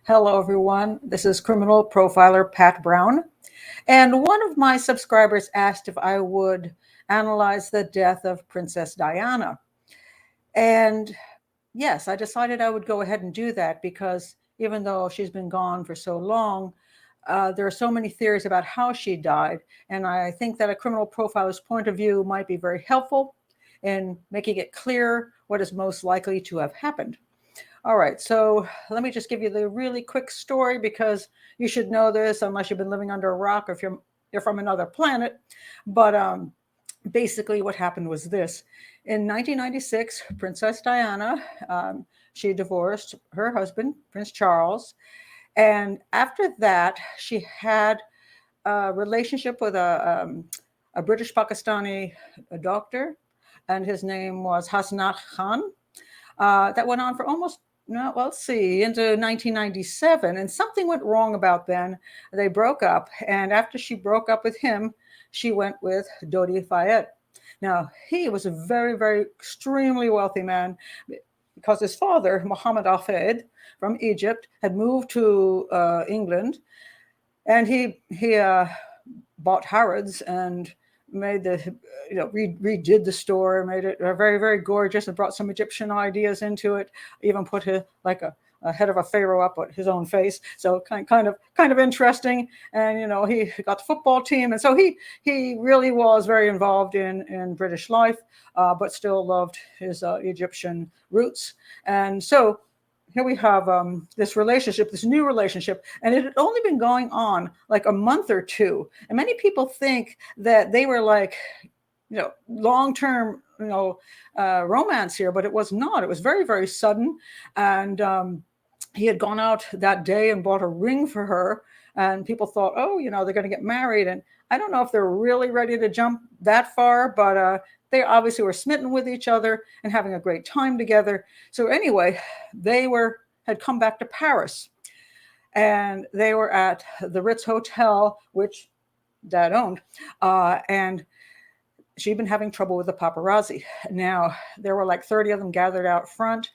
Hello, everyone. This is criminal profiler Pat Brown. And one of my subscribers asked if I would analyze the death of Princess Diana. And yes, I decided I would go ahead and do that because even though she's been gone for so long, there are so many theories about how she died. And I think that a criminal profiler's point of view might be very helpful in making it clear what is most likely to have happened. All right, so let me just give you the really quick story because you should know this unless you've been living under a rock or if you're from another planet. But basically, what happened was this: in 1996, Princess Diana she divorced her husband, Prince Charles, and after that, she had a relationship with a British Pakistani doctor, and his name was Hasnat Khan. That went on for almost, no, well, let's see, into 1997. And something went wrong about then. They broke up. And after she broke up with him, she went with Dodi Fayed. Now, he was a very, very extremely wealthy man because his father, Muhammad Al-Fayed from Egypt, had moved to England. And he bought Harrods and made redid the store, made it very, very gorgeous, and brought some Egyptian ideas into it. Even put a head of a pharaoh up at his own face, so kind of interesting. And he got the football team, and so he really was very involved in British life, but still loved his Egyptian roots. And so here we have this relationship, this new relationship, and it had only been going on like a month or two. And many people think that they were like, long-term, romance here, but it was not. It was very, very sudden. And he had gone out that day and bought a ring for her. And people thought, oh, they're going to get married. And I don't know if they're really ready to jump that far, but they obviously were smitten with each other and having a great time together. So anyway, they had come back to Paris, and they were at the Ritz Hotel, which Dad owned, and she'd been having trouble with the paparazzi. Now, there were like 30 of them gathered out front,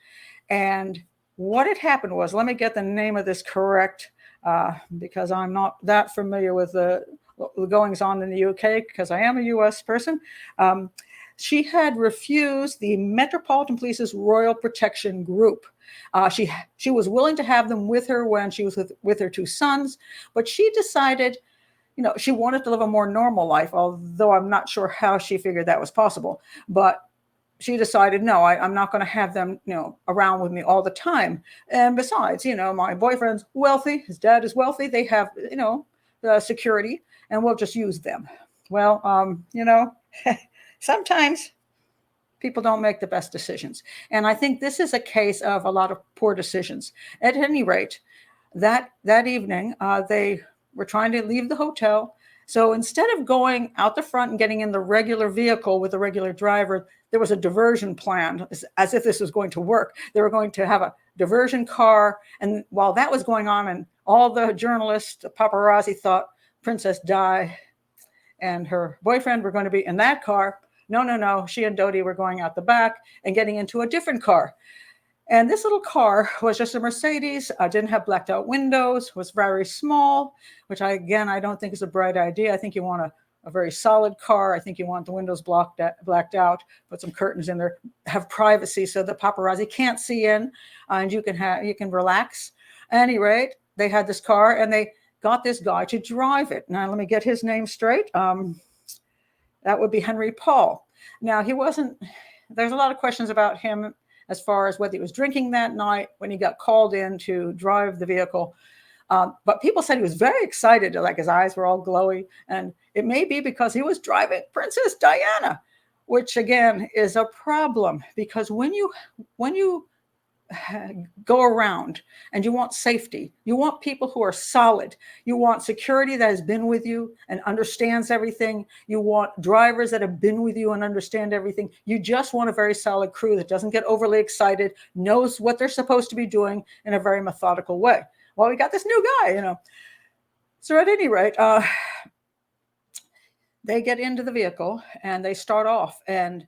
and what had happened was, let me get the name of this correct, because I'm not that familiar with the goings on in the UK, because I am a US person. She had refused the Metropolitan Police's Royal Protection Group. She was willing to have them with her when she was with her two sons, but she decided, she wanted to live a more normal life, although I'm not sure how she figured that was possible. But she decided, no, I'm not going to have them, around with me all the time. And besides, my boyfriend's wealthy, his dad is wealthy, they have, security, and we'll just use them. Well, sometimes people don't make the best decisions. And I think this is a case of a lot of poor decisions. At any rate, that evening, they were trying to leave the hotel. So instead of going out the front and getting in the regular vehicle with the regular driver, there was a diversion plan, as if this was going to work. They were going to have a diversion car. And while that was going on, and all the journalists, the paparazzi, thought Princess Di and her boyfriend were going to be in that car. No. She and Dodi were going out the back and getting into a different car. And this little car was just a Mercedes, didn't have blacked out windows, was very small, which I don't think is a bright idea. I think you want a very solid car. I think you want the windows blacked out, put some curtains in there, have privacy so the paparazzi can't see in, and you can relax. At any rate, they had this car and they got this guy to drive it. Now, let me get his name straight. That would be Henry Paul. Now, there's a lot of questions about him as far as whether he was drinking that night when he got called in to drive the vehicle. But people said he was very excited, like his eyes were all glowy. And it may be because he was driving Princess Diana, which again is a problem, because when you go around and you want safety, you want people who are solid, you want security that has been with you and understands everything, you want drivers that have been with you and understand everything, you just want a very solid crew that doesn't get overly excited, knows what they're supposed to be doing in a very methodical way. Well, we got this new guy, So at any rate, they get into the vehicle and they start off, and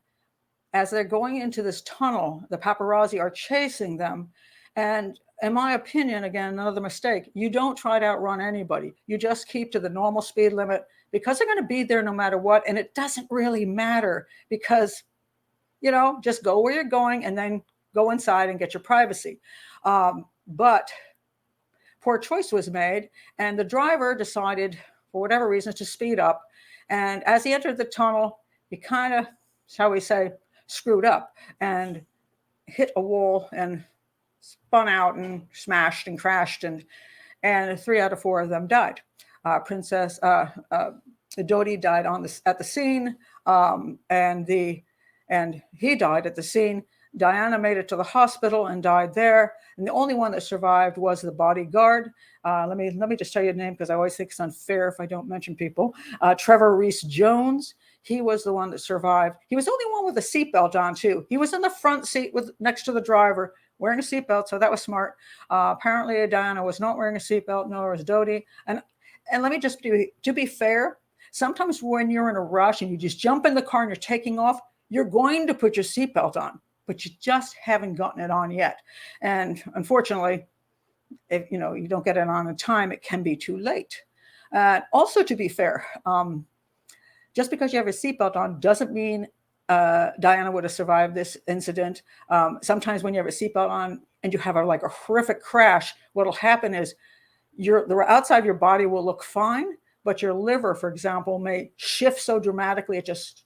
as they're going into this tunnel, the paparazzi are chasing them. And in my opinion, again, another mistake, you don't try to outrun anybody. You just keep to the normal speed limit because they're going to be there no matter what. And it doesn't really matter because, just go where you're going and then go inside and get your privacy. But poor choice was made, and the driver decided, for whatever reason, to speed up. And as he entered the tunnel, he kind of, shall we say, screwed up and hit a wall and spun out and smashed and crashed, and 3 out of 4 of them died. Princess Dodi died at the scene, and he died at the scene. Diana made it to the hospital and died there, and the only one that survived was the bodyguard. Let me just tell you the name because I always think it's unfair if I don't mention people. Trevor Rees-Jones. He was the one that survived. He was the only one with a seatbelt on too. He was in the front seat next to the driver wearing a seatbelt, so that was smart. Apparently, Diana was not wearing a seatbelt, nor was Dodi. And let me just to be fair, sometimes when you're in a rush and you just jump in the car and you're taking off, you're going to put your seatbelt on, but you just haven't gotten it on yet. And unfortunately, if you don't get it on in time, it can be too late. Also, to be fair, just because you have a seatbelt on doesn't mean Diana would have survived this incident. Sometimes when you have a seatbelt on and you have a horrific crash, what'll happen is the outside of your body will look fine, but your liver, for example, may shift so dramatically it just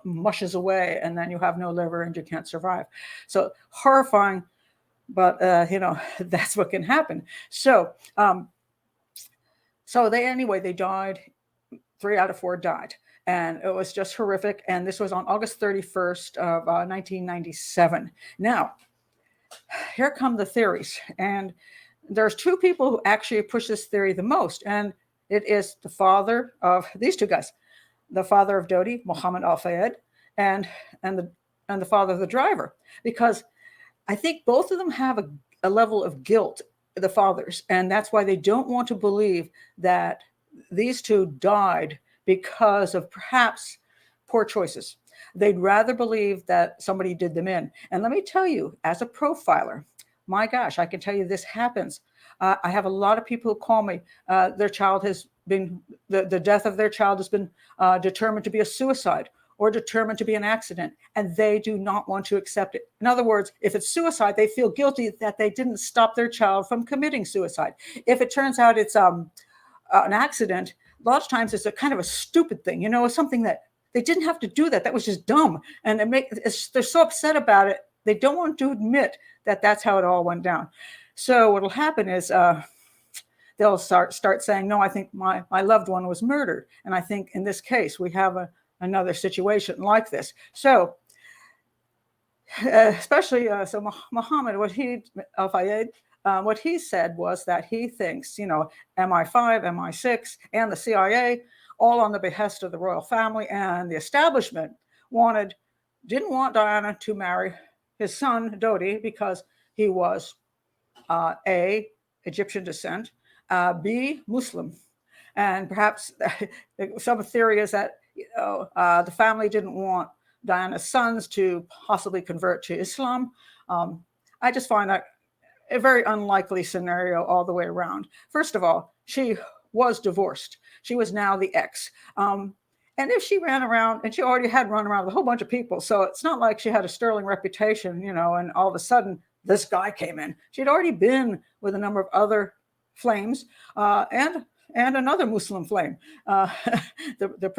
mushes away, and then you have no liver and you can't survive. So horrifying, but that's what can happen. So they died. 3 out of 4 died, and it was just horrific. And this was on August 31st of 1997. Now, here come the theories, and there's 2 people who actually push this theory the most, and it is the father of these 2 guys, the father of Dodi, Muhammad Al-Fayed, and the father of the driver, because I think both of them have a level of guilt, the fathers, and that's why they don't want to believe that these 2 died because of perhaps poor choices. They'd rather believe that somebody did them in. And let me tell you, as a profiler, my gosh, I can tell you this happens. I have a lot of people who call me. Their child has been, the death of their child has been determined to be a suicide or determined to be an accident, and they do not want to accept it. In other words, if it's suicide, they feel guilty that they didn't stop their child from committing suicide. If it turns out it's an accident, a lot of times it's a kind of a stupid thing, something that they didn't have to do that was just dumb, and they're so upset about it, they don't want to admit that that's how it all went down. So what'll happen is they'll start saying, no, I think my loved one was murdered, and I think in this case we have another situation like this. So especially Muhammad, Al-Fayed, what he said was that he thinks, MI5, MI6, and the CIA, all on the behest of the royal family and the establishment, didn't want Diana to marry his son, Dodi, because he was A, Egyptian descent, B, Muslim. And perhaps some theory is that the family didn't want Diana's sons to possibly convert to Islam. I just find that a very unlikely scenario all the way around. First of all, she was divorced. She was now the ex. And if she ran around, and she already had run around with a whole bunch of people, so it's not like she had a sterling reputation, and all of a sudden this guy came in. She'd already been with a number of other flames, and another Muslim flame, the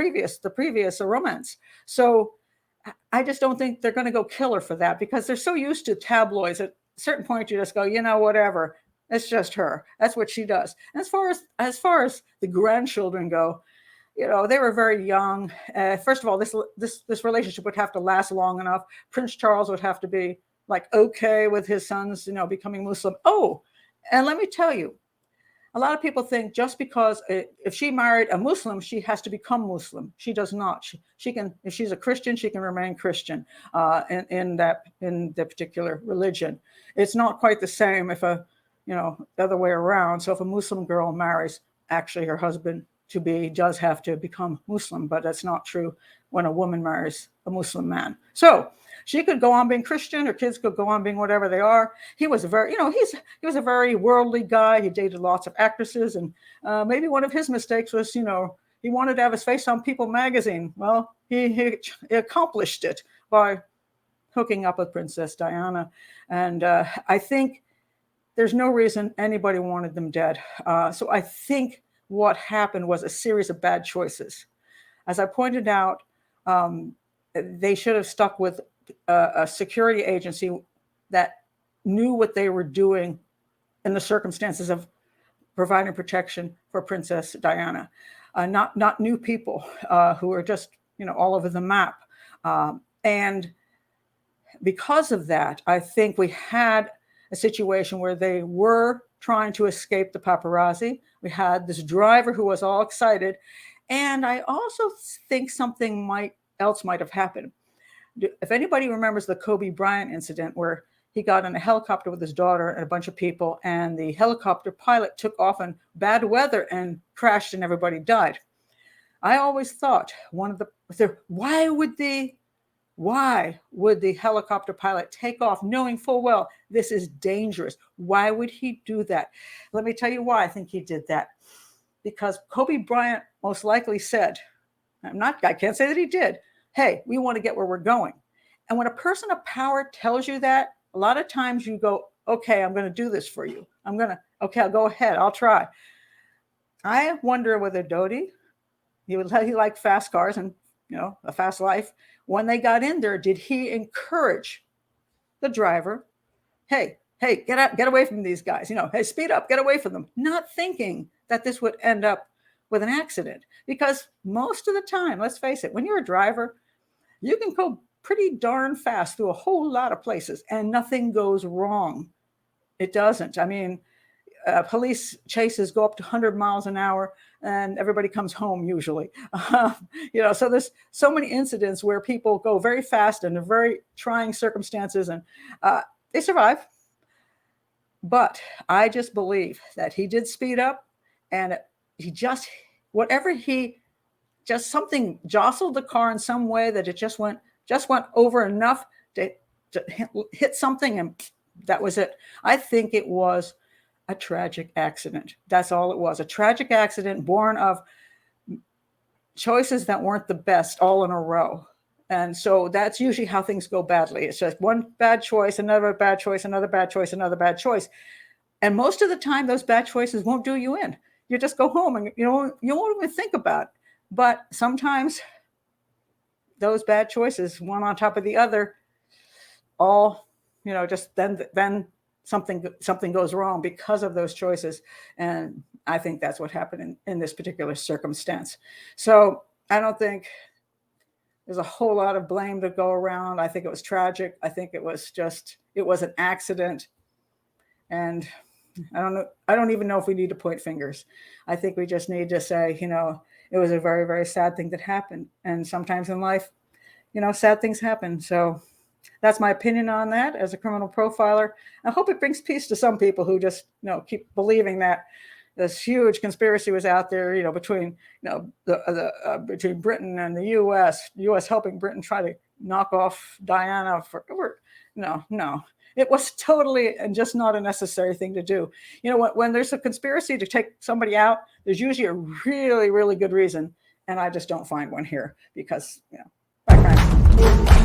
previous romance. So I just don't think they're going to go kill her for that, because they're so used to tabloids. At a certain point, you just go, whatever. It's just her. That's what she does. And as far as the grandchildren go, they were very young. First of all, this relationship would have to last long enough. Prince Charles would have to be okay with his sons, becoming Muslim. Oh, and let me tell you, a lot of people think just because if she married a Muslim, she has to become Muslim. She does not. She can, if she's a Christian, she can remain Christian in the particular religion. It's not quite the same if the other way around. So if a Muslim girl marries, actually her husband to be does have to become Muslim, but that's not true when a woman marries a Muslim man. So She could go on being Christian. Her kids could go on being whatever they are. He was a very, he was a very worldly guy. He dated lots of actresses, and maybe one of his mistakes was, he wanted to have his face on People magazine. Well, he accomplished it by hooking up with Princess Diana, and I think there's no reason anybody wanted them dead. So I think what happened was a series of bad choices. As I pointed out, they should have stuck with a security agency that knew what they were doing in the circumstances of providing protection for Princess Diana, not new people who are just all over the map. And because of that, I think we had a situation where they were trying to escape the paparazzi. We had this driver who was all excited. And I also think something else might have happened. If anybody remembers the Kobe Bryant incident where he got in a helicopter with his daughter and a bunch of people, and the helicopter pilot took off in bad weather and crashed and everybody died. I always thought why would the helicopter pilot take off knowing full well this is dangerous? Why would he do that? Let me tell you why I think he did that. Because Kobe Bryant most likely said, I can't say that he did, hey, we want to get where we're going. And when a person of power tells you that, a lot of times you go, okay, I'm going to do this for you. Okay, I'll go ahead. I'll try. I wonder whether Dodi, he liked fast cars and, a fast life. When they got in there, did he encourage the driver, hey, get away from these guys, hey, speed up, get away from them, not thinking that this would end up with an accident? Because most of the time, let's face it, when you're a driver, you can go pretty darn fast through a whole lot of places and nothing goes wrong. It doesn't. I mean, police chases go up to 100 miles an hour and everybody comes home usually. So there's so many incidents where people go very fast in very trying circumstances and they survive. But I just believe that he did speed up, and something jostled the car in some way that it just went over enough to hit something, and that was it. I think it was a tragic accident. That's all it was. A tragic accident born of choices that weren't the best all in a row. And so that's usually how things go badly. It's just one bad choice, another bad choice, another bad choice, another bad choice. And most of the time, those bad choices won't do you in. You just go home and you won't even think about it. But sometimes those bad choices, one on top of the other, all, just then something goes wrong because of those choices. And I think that's what happened in this particular circumstance. So I don't think there's a whole lot of blame to go around. I think it was tragic. I think it was an accident. And I don't know. I don't even know if we need to point fingers. I think we just need to say, it was a very, very sad thing that happened. And sometimes in life, sad things happen. So that's my opinion on that as a criminal profiler. I hope it brings peace to some people who just, keep believing that this huge conspiracy was out there, between, between Britain and the U.S. helping Britain try to knock off Diana No. It was totally and just not a necessary thing to do. When there's a conspiracy to take somebody out, there's usually a really, really good reason. And I just don't find one here because, bye, friends.